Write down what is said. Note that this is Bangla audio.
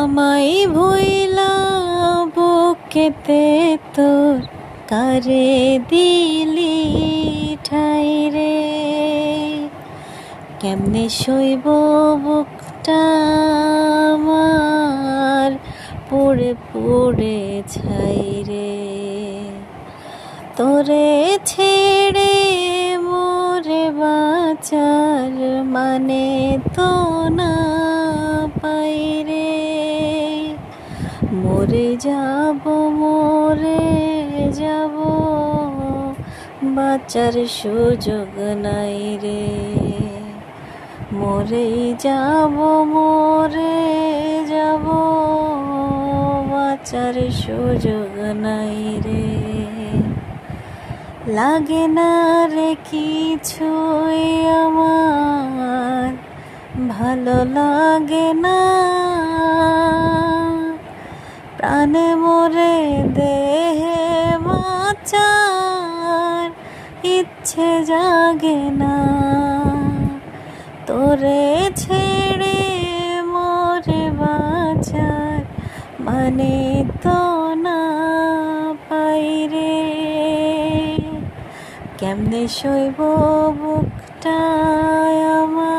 আমায় ভুইলা বুকেতে তোর কারে দিলি ঠাই রে। কেমনে শৈব বুকটা আমার পুড়ে পুড়ে ছাই রে। তোরে ছেড়ে মোরে বাঁচার মানে তো না পাই রে। মরে যাব বাঁচার সুযোগ নাই রে। মরে যাব বাঁচার সুযোগ নাই রে। লাগে না রে কিছুই আমার, ভালো লাগে না। প্রাণে মরে দেহে বাঁচার ইচ্ছে জাগে না। তোরে ছেড়ে মোরে বাঁচার মানে তো না পাই রে। কেমনে শৈব বুকটা আমার